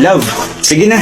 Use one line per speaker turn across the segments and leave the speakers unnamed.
Love, sige na.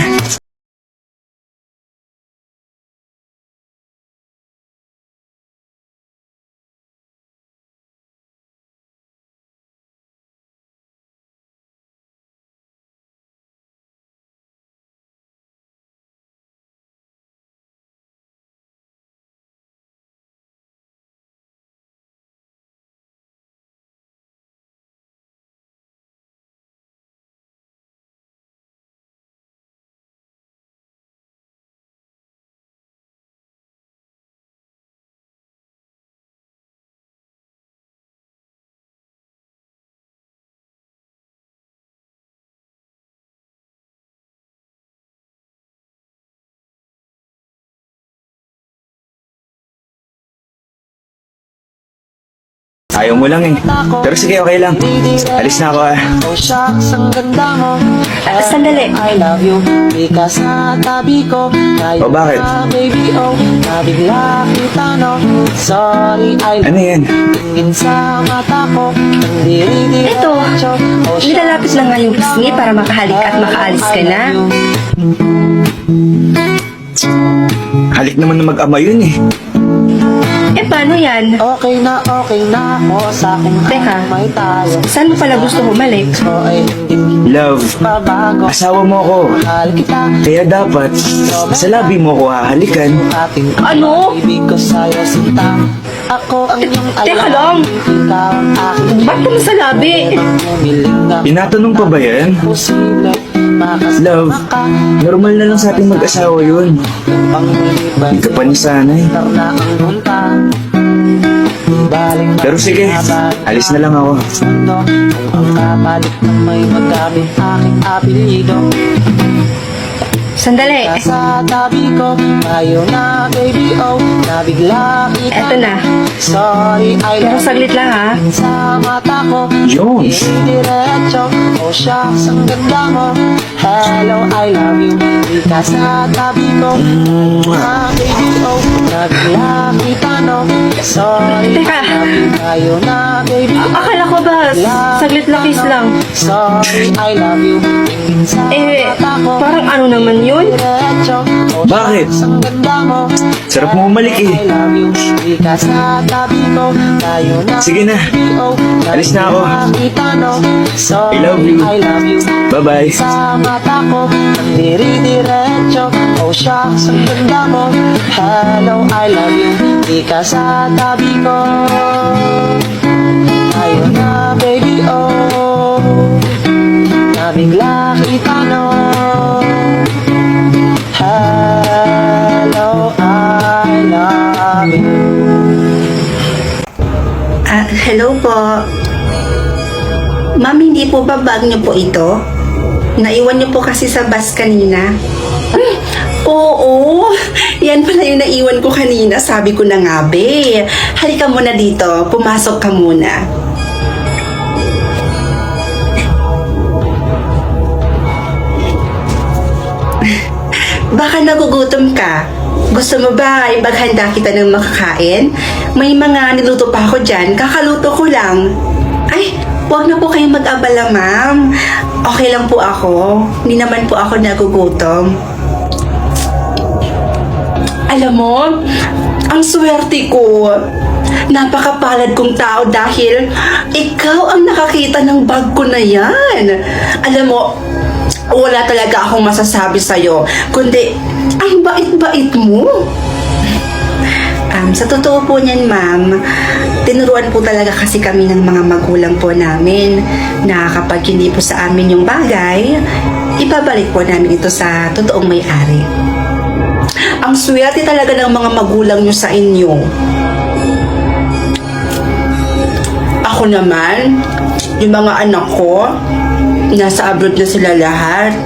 Ayaw mo lang eh. Pero sige, okay lang. Alis na ako ah.
Oh shucks, ang ganda mo.
Sandali.
I love you because sa tabi ko.
O bakit?
Baby, oh, nabigla kita no. Sorry, I love
Ano yan?
tingin sa mata ko. Nandiri-diretso.
Ito,
Oh,
nilalapit lang nga yung pisngi para makahalik at makaalis ka na.
Halik naman na mag-ama yun eh.
Eh, paano yan?
okay na ako sa kung
Teka.
may tayo.
Saan mo pala gusto humalik?
So ay hindi
Love,
babago.
asawa mo ako.
Mahal kita.
Kaya dapat, sa labi mo ko hahalikan.
Ating
Ano?
ibig ko sa'yo sinta. Ako ang iyong alam.
Teka lang.
Ikaw ang aking
Ba't mo sa labi?
humiling na
Tinatanong pa ba yan?
posible.
Love, normal na lang sa ating mag-asawa yun. Hindi ka pa nisanay.
Na ang punta.
Pero sige, alis na lang ako.
Kung ang kapalit na may magkabit aking apelido.
Sandali.
Sa tabi ko, tayo na baby, oh, nabigla kita.
Eto na.
Sorry, I
Pero
love
saglit lang ha.
you. Sa mata ko,
Yun.
diretso. Oh shucks, ang ganda mo. Hello, I love you. Ika sa tabi ko. Ah, baby, oh, nabigla kita, no. Sorry,
Teka.
I love you. Tayo na baby,
Akala ko ba, saglit lang kiss lang.
sorry, I love you. Tingin sa
Eh,
mata ko.
parang ano naman yun?
Diretso. Oh,
Bakit?
shucks, ang ganda mo.
Sarap mo umalik eh.
I love you. Ika sa tabi ko. Tayo na.
Sige na. Alis na ako.
I
love you.
I love you.
Bye-bye.
Sa mata ko, nandiri-diretso. Oh shucks, ang ganda mo. Hello, I love you. Di ka sa tabi ko. Tayo na, baby, oh. Nabigla kita, no. Hello, I love you.
Hello po. Ma'am, hindi po ba bag niyo po ito? Naiwan niyo po kasi sa bus kanina. Oo, yan pala yung naiwan ko kanina. Sabi ko na nga, be. Halika muna dito. Pumasok ka muna. Baka nagugutom ka. Gusto mo ba ibaghanda kita ng makakain? May mga niluto pa ako dyan. Kakaluto ko lang. Ay, huwag na po kayong mag-abala, ma'am. Okay lang po ako. Hindi naman po ako nagugutom. Alam mo, ang swerte ko. Napakapalad kong tao dahil ikaw ang nakakita ng bag ko na yan. Alam mo, wala talaga akong masasabi sa'yo, kundi ang bait-bait mo. Sa totoo po niyan, ma'am, tinuruan po talaga kasi kami ng mga magulang po namin na kapag hindi po sa amin yung bagay, ibabalik po namin ito sa totoong may-ari. Ang swerte talaga ng mga magulang nyo sa inyo. Ako naman, yung mga anak ko, nasa abroad na sila lahat.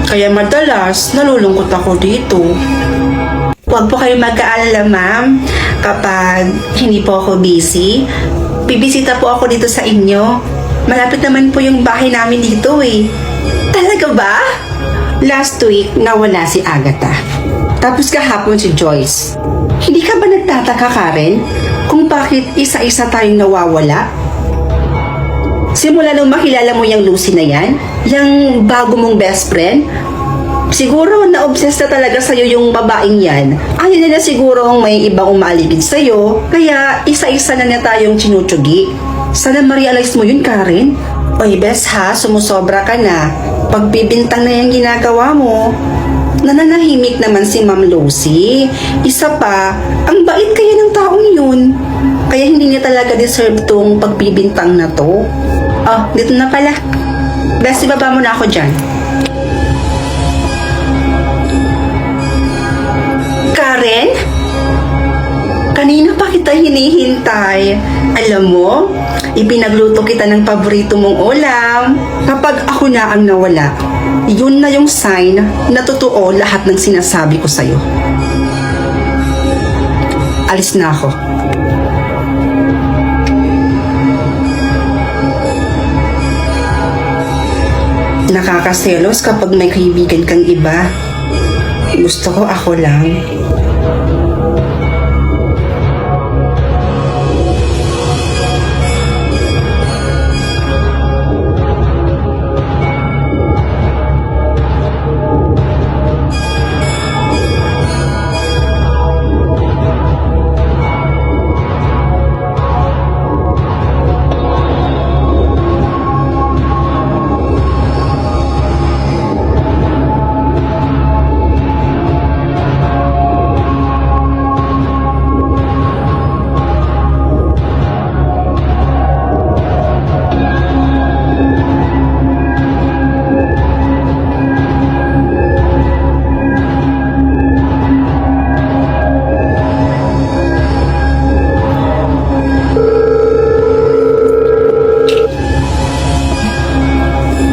Kaya madalas, nalulungkot ako dito. Huwag po kayo mag-aalala, ma'am. Kapag hindi po ako busy, bibisita po ako dito sa inyo. Malapit naman po yung bahay namin dito eh. Talaga ba? Last week, nawala si Agatha. Tapos kahapon si Joyce. Hindi ka ba nagtataka, Karen, kung bakit isa-isa tayong nawawala? Simula nung makilala mo yung Lucy na yan, yung bago mong best friend, siguro na-obsess na talaga sa'yo yung babaeng yan. Ayaw nila siguro may ibang umaligid sa'yo, kaya isa-isa na niya tayong tinutsugi. Sana ma-realize mo yun, Karen. Oy, bes ha, sumusobra ka na. Pagbibintang na yung ginagawa mo. Nananahimik naman si Ma'am Lucy. Isa pa, ang bait kaya ng taong yun. Kaya hindi niya talaga deserve tong pagbibintang na to. Oh, dito na pala. Bes, ibaba mo na ako dyan. Karen? Kanina pa kita hinihintay. Alam mo, ipinagluto kita ng paborito mong ulam. Kapag ako na ang nawala, yun na yung sign na totoo lahat ng sinasabi ko sa'yo. Alis na ako. Nakakaselos kapag may kaibigan kang iba. Gusto ko ako lang.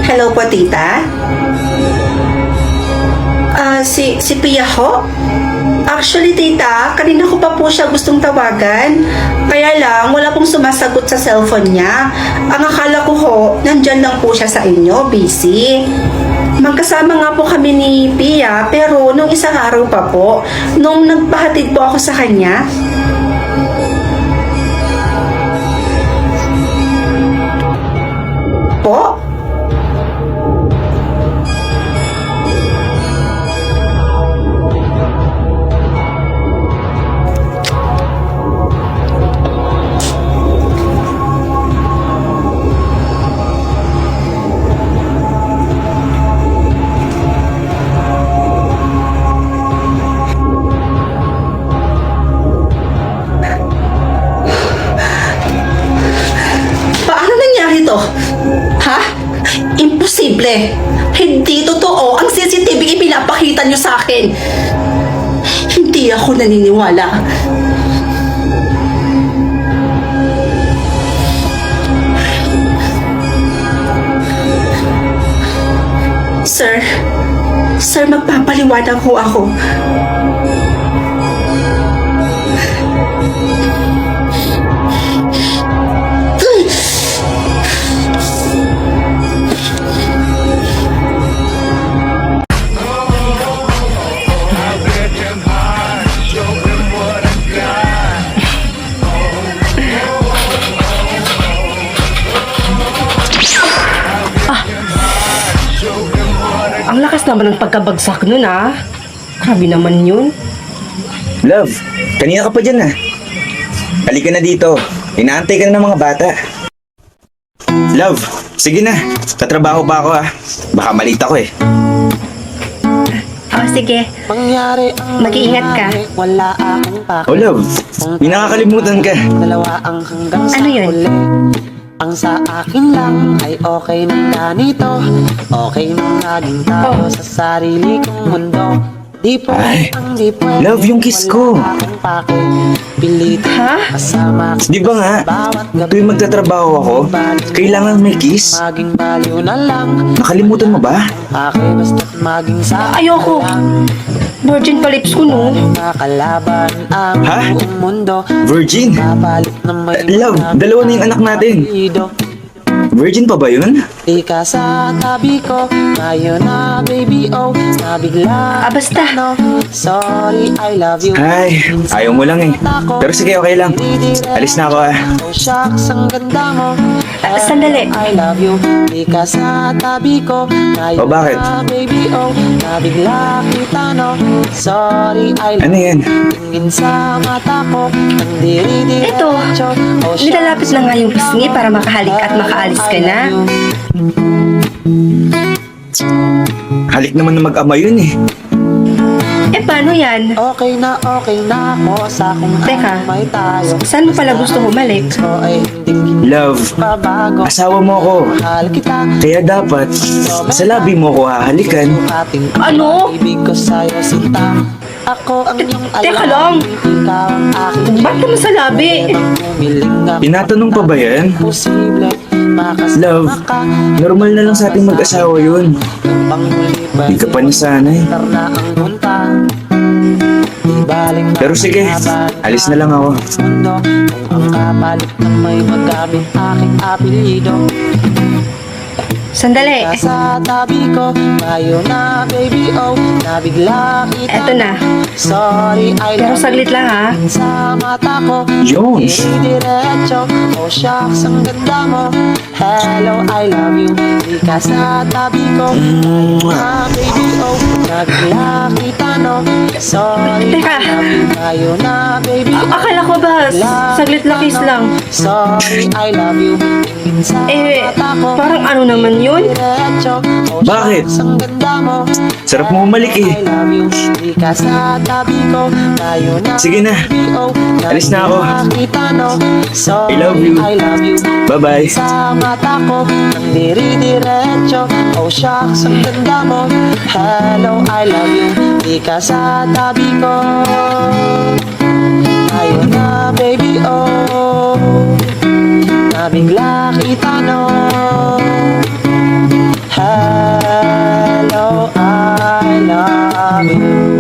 Hello po, tita? Si Pia ho? Actually, tita, kanina ko pa po siya gustong tawagan. Kaya lang, wala pong sumasagot sa cellphone niya. Ang akala ko ho, nandyan lang po siya sa inyo, busy. Magkasama nga po kami ni Pia, pero nung isang araw pa po, nung nagpahatid po ako sa kanya, po? Paano nangyari to? Ha? Imposible. Hindi totoo ang CCTV ipinapakita niyo sa akin. Hindi ako naniniwala. Sir, magpapaliwanag ho ako.
Ang lakas naman ng pagkabagsak nun, ah. Grabe naman yun.
Love, kanina ka pa dyan ah. Halika na dito. Inaantay ka na ng mga bata. Love, sige na. Katrabaho pa ako ah. Baka malita ko eh.
Oh, sige.
Mangyari ang
Mag-iingat ka.
mangyari, wala akong pake.
Oh love, may nakakalimutan ka.
Dalawa ang hanggang sa
Ano yun?
huli. Ang sa akin lang ay okay nang ganito. Okay nang naging tao sa sarili kong mundo. Di po
Ay,
ang di pwede.
love, yung kiss ko.
Wala akong pake. Pilitin
Ha?
kasama
Di ba nga,
bawat gabi.
tuwing magtatrabaho ako, kailangan may kiss.
Maging baliw na lang.
Nakalimutan mo ba?
Pake basta't maging sa
Ayoko. Virgin pa lips ko, no?
Makalaban ang
Ha?
buong mundo.
Virgin.
Kapalit na may
Love, dalawa na yung anak natin. Virgin pa ba yun?
Di ka sa tabi ko, ngayon na baby oh, nabigla
Basta.
no. Sorry, I love you.
Ay, ayaw mo lang eh. Pero sige, okay lang. Alis na ako ah.
Oh shucks, ang ganda mo.
Sandali.
I love you. Di ka sa tabi ko, ngayon
Oh, bakit?
na baby oh, nabigla kita no. Sorry, I love
Ano yan?
tingin sa mata ko, ang diri-diretso.
Eto,
Oh, shucks,
nilalapit na nga yung pisngi para makahalik at makaalis ka na.
Halik naman na mag-ama yun eh.
Paano yan?
Okay na ako sa kung
Teka,
may tayo.
saan mo pala gusto humalik?
Ko ay hindi
Love,
pabago.
asawa mo ako.
Mahal kita.
Kaya dapat, sa labi mo ko hahalikan.
Ating
Ano?
ibig ko sa'yo sinta. Ako ang iyong
Teka lang.
Ikaw ang aking
Ba't naman sa labi?
Tinatanong pa ba yan?
Posible
Love, normal na lang sa ating mag-asawa yun. Di ka pa nasanay. Pero sige, alis na lang ako.
Mundo, kung ang kapalit na may magamit aking apelido.
Sandali.
Sa tabi ko, ngayon na baby oh, nabigla kita.
Eto na.
Sorry, I
Pero
love
saglit lang ha.
you. Sa mata ko,
Yun.
diretso. Oh shucks, ang ganda mo. Hello, I love you. Di ka sa tabi ko, ngayon na baby oh, nabigla kita no. Sorry,
Teka.
I love you. Ngayon na baby oh,
Akala ko ba, saglit na kiss lang.
Sorry, I love you. Tingin sa mata ko,
Parang ano naman yun?
diretso. Oh,
Bakit?
shucks, ang ganda mo.
Sarap mo umalik eh.
I love you. Di ka sa tabi ko, ngayon na
Sige na.
oh,
Alis na ako.
nakita, no? Sorry,
I love you.
I love you.
Bye-bye.
Sa mata ko, ang diri-diretso. Oh shucks, ang ganda mo. Hello, I love you. Di ka sa tabi ko, ngayon na baby oh, nabigla kita no. Hello, I love you.